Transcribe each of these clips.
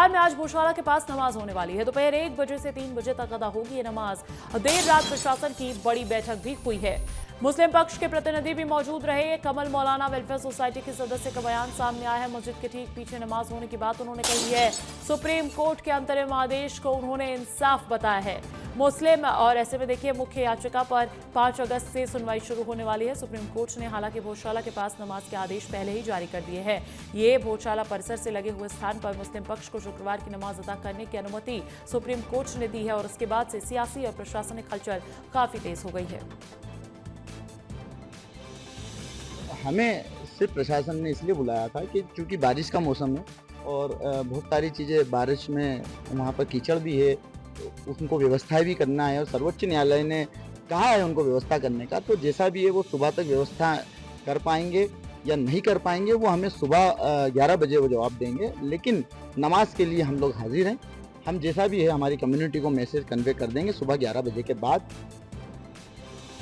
तहसीलदार में आज भोशाला के पास नमाज होने वाली है। दोपहर 1 बजे से 3 बजे तक अदा होगी ये नमाज। देर रात प्रशासन की बड़ी बैठक भी हुई है। मुस्लिम पक्ष के प्रतिनिधि भी मौजूद रहे। कमल मौलाना वेलफेयर सोसाइटी के सदस्य का बयान सामने आया है। मस्जिद के ठीक पीछे नमाज होने की बात उन्होंने कही है। सुप्रीम कोर्ट के अंतरिम आदेश को उन्होंने इंसाफ बताया है। मुस्लिम और ऐसे में देखिए मुख्य याचिका पर 5 अगस्त से सुनवाई शुरू होने वाली है। सुप्रीम कोर्ट ने हालांकि भोशाला के पास नमाज के आदेश पहले ही जारी कर दिए हैं। ये भोशाला परिसर से लगे हुए स्थान पर मुस्लिम पक्ष को शुक्रवार की नमाज अदा करने की अनुमति सुप्रीम कोर्ट ने दी है और उसके बाद से सियासी और प्रशासनिक हलचल काफी तेज हो गई है। हमें सिर्फ प्रशासन ने इसलिए बुलाया था कि चूंकि बारिश का मौसम है और बहुत सारी चीज़ें बारिश में वहाँ पर कीचड़ भी है, तो उनको व्यवस्था भी करना है और सर्वोच्च न्यायालय ने कहा है उनको व्यवस्था करने का। तो जैसा भी है वो सुबह तक व्यवस्था कर पाएंगे या नहीं कर पाएंगे वो हमें सुबह 11 बजे वो जवाब देंगे। लेकिन नमाज के लिए हम लोग हाजिर हैं। हम जैसा भी है हमारी कम्युनिटी को मैसेज कन्वे कर देंगे सुबह 11 बजे के बाद।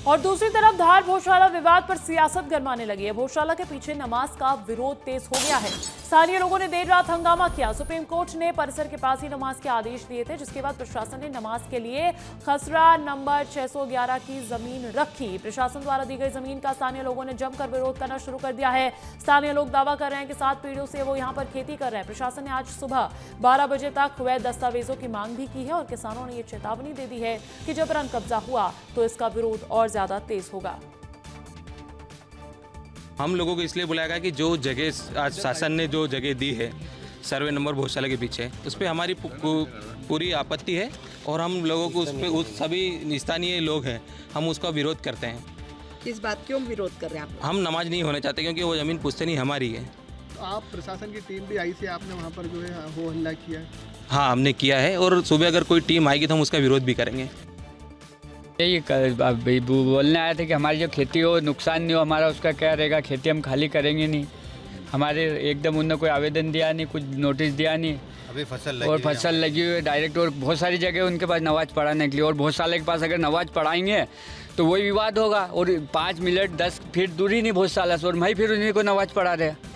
और दूसरी तरफ धार भोशाला विवाद पर सियासत गरमाने लगी है। भोशाला के पीछे नमाज का विरोध तेज हो गया है। स्थानीय लोगों ने देर रात हंगामा किया। सुप्रीम कोर्ट ने परिसर के पास ही नमाज के आदेश दिए थे, जिसके बाद प्रशासन ने नमाज के लिए खसरा नंबर 611 की जमीन रखी। प्रशासन द्वारा दी गई जमीन का स्थानीय लोगों ने जमकर विरोध करना शुरू कर दिया है। स्थानीय लोग दावा कर रहे हैं कि 7 पीढ़ियों से वो यहाँ पर खेती कर रहे हैं। प्रशासन ने आज सुबह 12 बजे तक वैध दस्तावेजों की मांग भी की है और किसानों ने ये चेतावनी दे दी है कि जबरन कब्जा हुआ तो इसका विरोध और ज्यादा तेज होगा। हम लोगों को इसलिए बुलाया गया कि जो जगह आज शासन ने जो जगह दी है सर्वे नंबर भोशाला के पीछे, उस पर हमारी पूरी आपत्ति है और हम लोगों को उस पर उस सभी स्थानीय लोग हैं, हम उसका विरोध करते हैं। किस बात क्यों विरोध कर रहे हैं आप? हम नमाज नहीं होने चाहते क्योंकि वो ज़मीन पुश्तैनी हमारी है। तो आप प्रशासन की टीम भी आई थी, आपने वहाँ पर जो है वो हल्ला किया है? हाँ, हमने किया है और सुबह अगर कोई टीम आएगी तो हम उसका विरोध भी करेंगे। यही बोलने आए थे कि हमारी जो खेती हो नुकसान नहीं हो हमारा, उसका क्या रहेगा। खेती हम खाली करेंगे नहीं। हमारे एकदम उन्होंने कोई आवेदन दिया नहीं, कुछ नोटिस दिया नहीं। अभी फसल लगी हुई है डायरेक्ट। और बहुत सारी जगह उनके पास नमाज पढ़ाने के लिए, और बहुत साल के पास अगर नमाज पढ़ाएंगे तो वही विवाद होगा। और 5 मिनट 10 फीट दूरी नहीं बहुत साल से, और मैं फिर उन्हीं को नमाज पढ़ा रहे।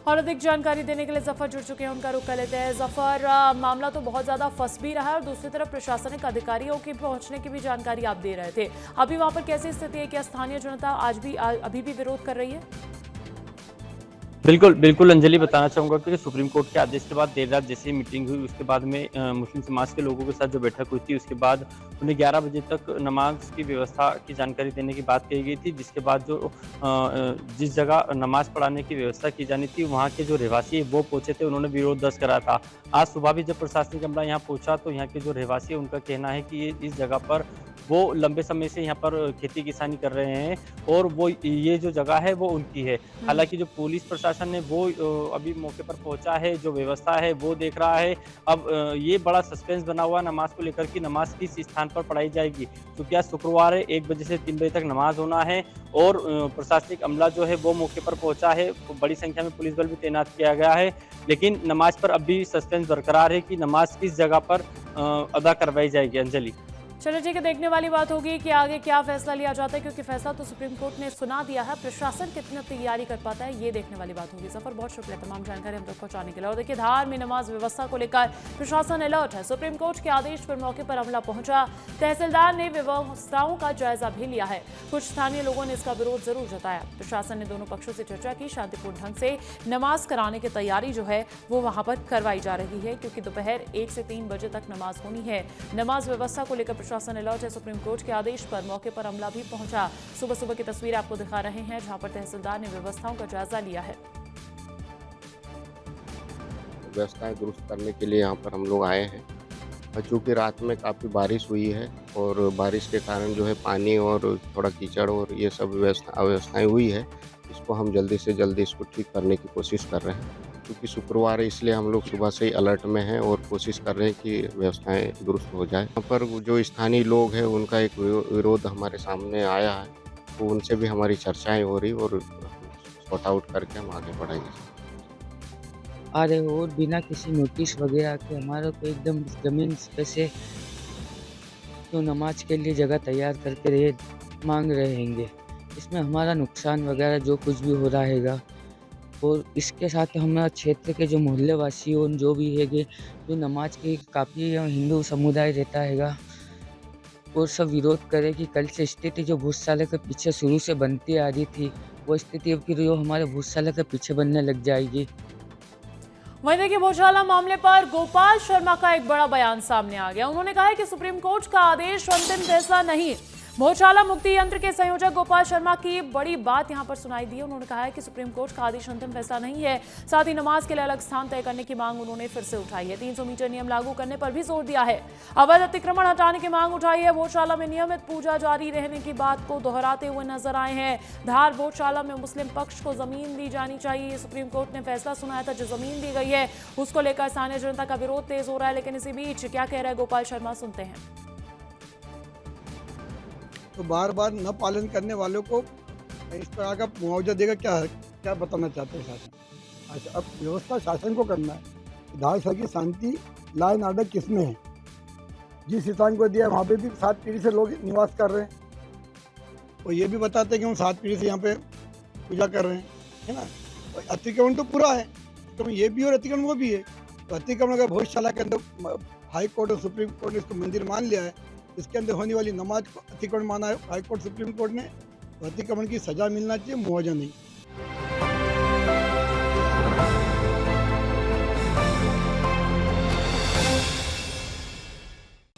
और अधिक जानकारी देने के लिए जफर जुड़ चुके हैं, उनका रुख कर लेते हैं। जफर, मामला तो बहुत ज्यादा फंस भी रहा है और दूसरी तरफ प्रशासनिक अधिकारियों की पहुंचने की भी जानकारी आप दे रहे थे। अभी वहां पर कैसी स्थिति है? क्या स्थानीय जनता अभी भी विरोध कर रही है? बिल्कुल अंजलि, बताना चाहूँगा कि सुप्रीम कोर्ट के आदेश के बाद देर रात जैसे ही मीटिंग हुई उसके बाद में मुस्लिम समाज के लोगों के साथ जो बैठक हुई थी उसके बाद उन्हें 11 बजे तक नमाज की व्यवस्था की जानकारी देने की बात कही गई थी। जिसके बाद जो जिस जगह नमाज पढ़ाने की व्यवस्था की जानी थी वहाँ के जो रहवासी वो पहुंचे थे, उन्होंने विरोध दर्ज करा था। आज सुबह भी जब प्रशासनिक अमला यहाँ पहुंचा तो यहाँ के जो रहवासी है उनका कहना है कि ये इस जगह पर वो लंबे समय से यहाँ पर खेती किसानी कर रहे हैं और वो ये जो जगह है वो उनकी है। हालांकि जो पुलिस प्रशासन है वो अभी मौके पर पहुंचा है, जो व्यवस्था है वो देख रहा है। अब ये बड़ा सस्पेंस बना हुआ नमाज को लेकर कि नमाज किस स्थान पर पढ़ाई जाएगी, क्योंकि आज शुक्रवार है, 1 बजे से 3 बजे तक नमाज होना है और प्रशासनिक अमला जो है वो मौके पर पहुंचा है। बड़ी संख्या में पुलिस बल भी तैनात किया गया है, लेकिन नमाज पर अब भी सस्पेंस बरकरार है कि नमाज किस जगह पर अदा करवाई जाएगी। अंजलि, चलो ठीक है, देखने वाली बात होगी कि आगे क्या फैसला लिया जाता है, क्योंकि फैसला तो सुप्रीम कोर्ट ने सुना दिया है। प्रशासन कितनी तैयारी कर पाता है ये देखने वाली बात होगी। सफर, बहुत शुक्रिया तमाम जानकारी हम तक पहुंचाने के लिए। और देखिए, धार में नमाज व्यवस्था को लेकर प्रशासन अलर्ट है। सुप्रीम कोर्ट के आदेश पर मौके पर अमला पहुंचा। तहसीलदार ने व्यवस्थाओं का जायजा भी लिया है। कुछ स्थानीय लोगों ने इसका विरोध जरूर जताया। प्रशासन ने दोनों पक्षों से चर्चा की। शांतिपूर्ण ढंग से नमाज कराने की तैयारी जो है वो वहां पर करवाई जा रही है, क्योंकि दोपहर 1 से 3 बजे तक नमाज होनी है। नमाज व्यवस्था को लेकर प्रशासन अलर्ट है। सुप्रीम कोर्ट के आदेश पर मौके पर अमला भी पहुंचा। सुबह सुबह की तस्वीर आपको दिखा रहे हैं, जहां पर तहसीलदार ने व्यवस्थाओं का जायजा लिया है। व्यवस्थाएं दुरुस्त करने के लिए यहाँ पर हम लोग आए हैं। और चूँकि रात में काफ़ी बारिश हुई है और बारिश के कारण जो है पानी और थोड़ा कीचड़ और ये सब अव्यवस्थाएं हुई है, इसको हम जल्दी से जल्दी इसको ठीक करने की कोशिश कर रहे हैं। क्योंकि शुक्रवार है इसलिए हम लोग सुबह से ही अलर्ट में हैं और कोशिश कर रहे हैं कि व्यवस्थाएं दुरुस्त हो जाए। यहाँ पर जो स्थानीय लोग हैं उनका एक विरोध हमारे सामने आया है, तो उनसे भी हमारी चर्चाएं हो रही और सॉर्ट आउट करके हम आगे बढ़ाएंगे। आ रहे हो और बिना किसी नोटिस वगैरह के हमारे को एकदम ज़मीन पे से तो नमाज के लिए जगह तैयार करके मांग रहेंगे। इसमें हमारा नुकसान वगैरह जो कुछ भी हो रहा हैगा और इसके साथ हमारे क्षेत्र के जो मोहल्ले वासी और जो भी है जो नमाज के काफ़ी हिंदू समुदाय रहता हैगा और सब विरोध करे कि कल से स्थिति जो भूतशाला के पीछे शुरू से बनती आ रही थी वो स्थिति अब फिर जो हमारे भूतशाला के पीछे बनने लग जाएगी। वहीं देखिए भोजशाला मामले पर गोपाल शर्मा का एक बड़ा बयान सामने आ गया। उन्होंने कहा है कि सुप्रीम कोर्ट का आदेश अंतिम फैसला नहीं। भोजशाला मुक्ति यंत्र के संयोजक गोपाल शर्मा की बड़ी बात यहां पर सुनाई दी। उन्होंने कहा है कि सुप्रीम कोर्ट का आदेश अंतिम फैसला नहीं है। साथ ही नमाज के लिए अलग स्थान तय करने की मांग उन्होंने फिर से उठाई है। 300 मीटर नियम लागू करने पर भी जोर दिया है। अवैध अतिक्रमण हटाने की मांग उठाई है। भोजशाला में नियमित पूजा जारी रहने की बात को दोहराते हुए नजर आए हैं। धार भोजशाला में मुस्लिम पक्ष को जमीन दी जानी चाहिए। सुप्रीम कोर्ट ने फैसला सुनाया था, जो जमीन दी गई है उसको लेकर स्थानीय जनता का विरोध तेज हो रहा है। लेकिन इसी बीच क्या कह रहे हैं गोपाल शर्मा, सुनते हैं। तो बार बार न पालन करने वालों को इस तरह का मुआवजा देगा, क्या बताना चाहते हैं शासन? अच्छा, अब व्यवस्था शासन को करना है। विधानसभा की शांति लॉ एंड ऑर्डर किस में है? जिस स्थान को दिया वहाँ पे भी 7 पीढ़ी से लोग निवास कर रहे हैं और ये भी बताते हैं कि हम 7 पीढ़ी से यहाँ पे पूजा कर रहे हैं, है ना। तो अतिक्रमण तो पूरा है, तो ये भी और अतिक्रमण वो भी है। तो अतिक्रमण अगर भोजशाला के अंदर हाई कोर्ट और सुप्रीम कोर्ट ने इसको मंदिर मान लिया है, इसके अंदर होने वाली नमाज को अतिक्रमण माना है हाई कोर्ट सुप्रीम कोर्ट ने, तो अतिक्रमण की सजा मिलना चाहिए, मुआवजा नहीं।